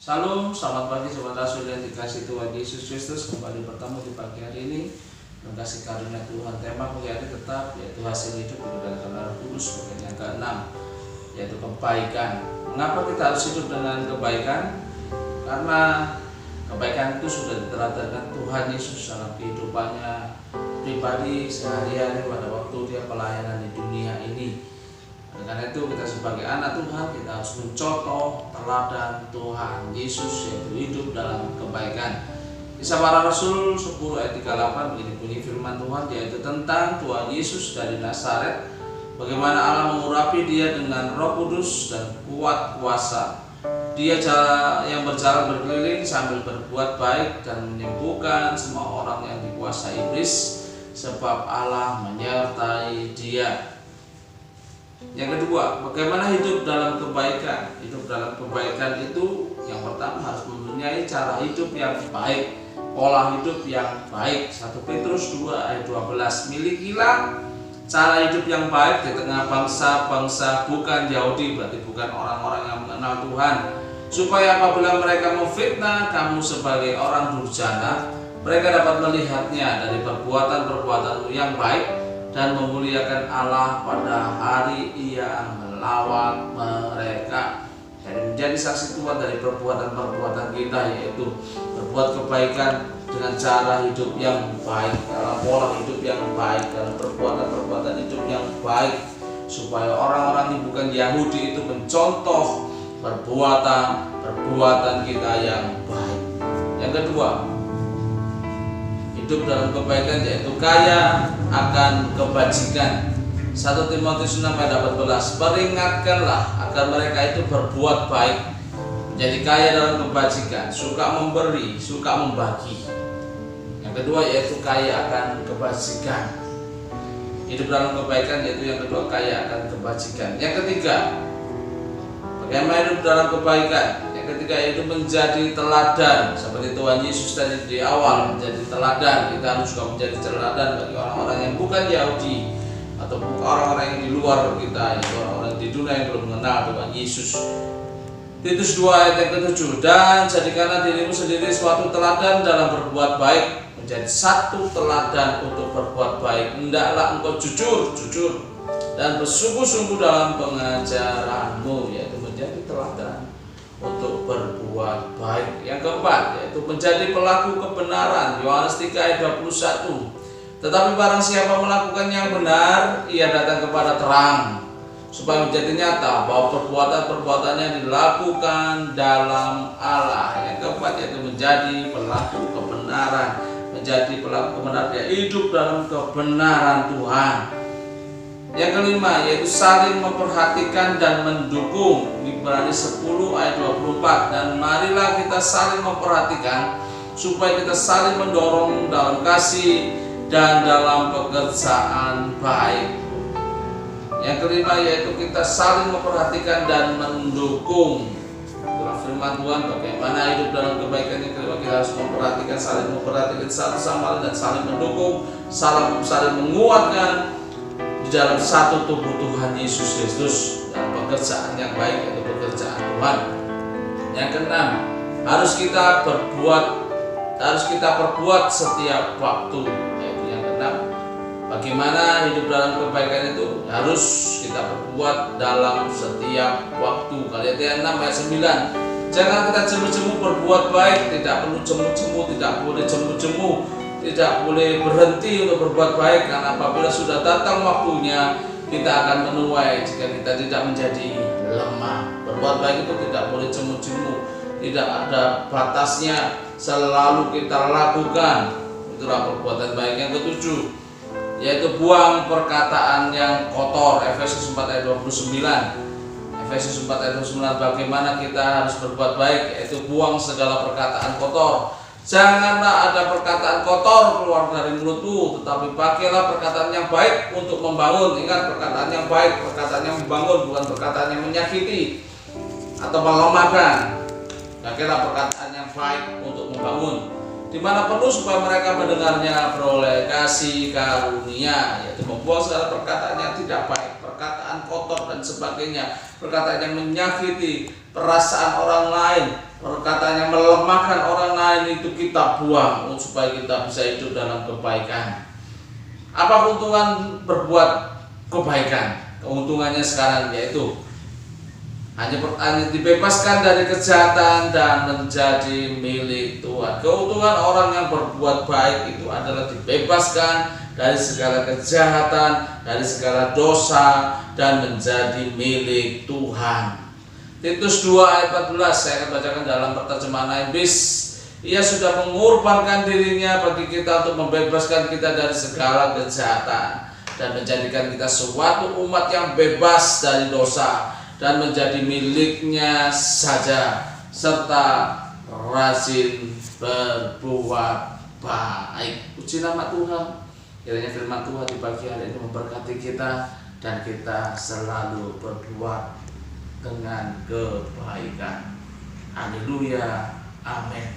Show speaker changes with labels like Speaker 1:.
Speaker 1: Salam, selamat pagi sobat Rasul yang dikasih Tuhan Yesus Kristus. Kembali bertemu di pagi hari ini dengan kasih karunia Tuhan. Tema pagi hari tetap yaitu hasil hidup dari Roh Kudus bagian yang ke-6, yaitu kebaikan. Mengapa kita harus hidup dengan kebaikan? Karena kebaikan itu sudah diteladankan Tuhan Yesus dalam kehidupannya pribadi sehari-hari pada waktu dia pelayanan di dunia ini. Karena itu kita sebagai anak Tuhan kita harus mencontoh teladan Tuhan Yesus yaitu hidup dalam kebaikan. Kisah Para Rasul 10 ayat 38 begini bunyi firman Tuhan, yaitu tentang Tuhan Yesus dari Nazaret, bagaimana Allah mengurapi dia dengan Roh Kudus dan kuat kuasa. Dia yang berjalan berkeliling sambil berbuat baik dan menyembuhkan semua orang yang dikuasai iblis, sebab Allah menyertai dia. Yang kedua, bagaimana hidup dalam kebaikan? Hidup dalam kebaikan itu yang pertama harus mempunyai cara hidup yang baik, pola hidup yang baik. 1 Petrus 2 ayat 12, milikilah cara hidup yang baik di tengah bangsa-bangsa bukan Yahudi, berarti bukan orang-orang yang mengenal Tuhan, supaya apabila mereka memfitnah kamu sebagai orang durjana, mereka dapat melihatnya dari perbuatan-perbuatanmu yang baik dan memuliakan Allah pada hari Ia melawat mereka. Jadi menjadi saksi Tuhan dari perbuatan-perbuatan kita, yaitu berbuat kebaikan dengan cara hidup yang baik, dalam pola hidup yang baik, dalam perbuatan-perbuatan hidup yang baik, supaya orang-orang yang bukan Yahudi itu mencontoh perbuatan kita yang baik. Yang kedua, hidup dalam kebaikan yaitu kaya akan kebajikan. 1 Timotius 6 ayat 14, peringatkanlah agar mereka itu berbuat baik, menjadi kaya dalam kebajikan, suka memberi, suka membagi. Yang kedua yaitu kaya akan kebajikan. Hidup dalam kebaikan yaitu yang kedua, kaya akan kebajikan. Yang ketiga, bagaimana hidup dalam kebaikan? Ketika itu menjadi teladan, seperti Tuhan Yesus tadi di awal menjadi teladan, kita harus juga menjadi teladan bagi orang-orang yang bukan Yahudi atau orang-orang yang di luar kita, yaitu orang-orang di dunia yang belum mengenal Tuhan Yesus. Titus 2 ayat yang ke-7, dan jadikanlah dirimu sendiri suatu teladan dalam berbuat baik, menjadi satu teladan untuk berbuat baik. Hendaklah engkau jujur dan bersungguh-sungguh dalam pengajaranmu, yaitu menjadi teladan untuk berbuat baik. Yang keempat yaitu menjadi pelaku kebenaran. Yohanes 3 ayat 21, tetapi barang siapa melakukan yang benar, ia datang kepada terang, supaya menjadi nyata bahwa perbuatan-perbuatannya dilakukan dalam Allah. Yang keempat yaitu menjadi pelaku kebenaran. Menjadi pelaku kebenaran, dia hidup dalam kebenaran Tuhan. Yang kelima yaitu saling memperhatikan dan mendukung. Ibrani 10 ayat 24, dan marilah kita saling memperhatikan supaya kita saling mendorong dalam kasih dan dalam pekerjaan baik. Yang kelima yaitu kita saling memperhatikan dan mendukung. Dalam firman Tuhan bagaimana hidup dalam kebaikan. Yang kelima kita harus memperhatikan, saling memperhatikan satu sama lain dan saling mendukung, saling menguatkan dalam satu tubuh Tuhan Yesus Kristus dalam pekerjaan yang baik, yaitu pekerjaan Tuhan. Yang keenam, harus kita perbuat setiap waktu, yaitu yang keenam. Bagaimana hidup dalam kebaikan itu? Harus kita perbuat dalam setiap waktu. Galatia 6 ayat 9, jangan kita jemu-jemu berbuat baik, tidak perlu jemu-jemu, tidak boleh jemu-jemu, tidak boleh berhenti untuk berbuat baik, karena apabila sudah datang waktunya kita akan menuai jika kita tidak menjadi lemah. Berbuat baik itu tidak boleh jemu-jemu, tidak ada batasnya, selalu kita lakukan. Itulah perbuatan baik. Yang ketujuh yaitu buang perkataan yang kotor. Efesus 4 ayat 29. Efesus 4 ayat 29, bagaimana kita harus berbuat baik, yaitu buang segala perkataan kotor. Janganlah ada perkataan kotor keluar dari mulutmu, tetapi pakailah perkataan yang baik untuk membangun. Ingat, perkataan yang baik, perkataan yang membangun, bukan perkataan yang menyakiti atau melemahkan. Pakailah perkataan yang baik untuk membangun, di mana perlu supaya mereka mendengarnya beroleh kasih karunia, yaitu membuang segala perkataan yang tidak baik, perkataan perkataan kotor dan sebagainya, perkataan yang menyakiti perasaan orang lain, perkataan yang melemahkan orang lain, itu kita buang supaya kita bisa hidup dalam kebaikan. Apa keuntungan berbuat kebaikan? Keuntungannya sekarang yaitu hanya dibebaskan dari kejahatan dan menjadi milik Tuhan. Keuntungan orang yang berbuat baik itu adalah dibebaskan dari segala kejahatan, dari segala dosa, dan menjadi milik Tuhan. Titus 2 ayat 14 saya akan bacakan dalam terjemahan IBIS. Ia sudah mengorbankan dirinya bagi kita untuk membebaskan kita dari segala kejahatan dan menjadikan kita suatu umat yang bebas dari dosa dan menjadi miliknya saja, serta rajin berbuat baik. Puji nama Tuhan. Kiranya firman Tuhan di pagi hari ini memberkati kita dan kita selalu berbuat dengan kebaikan. Haleluya. Amin.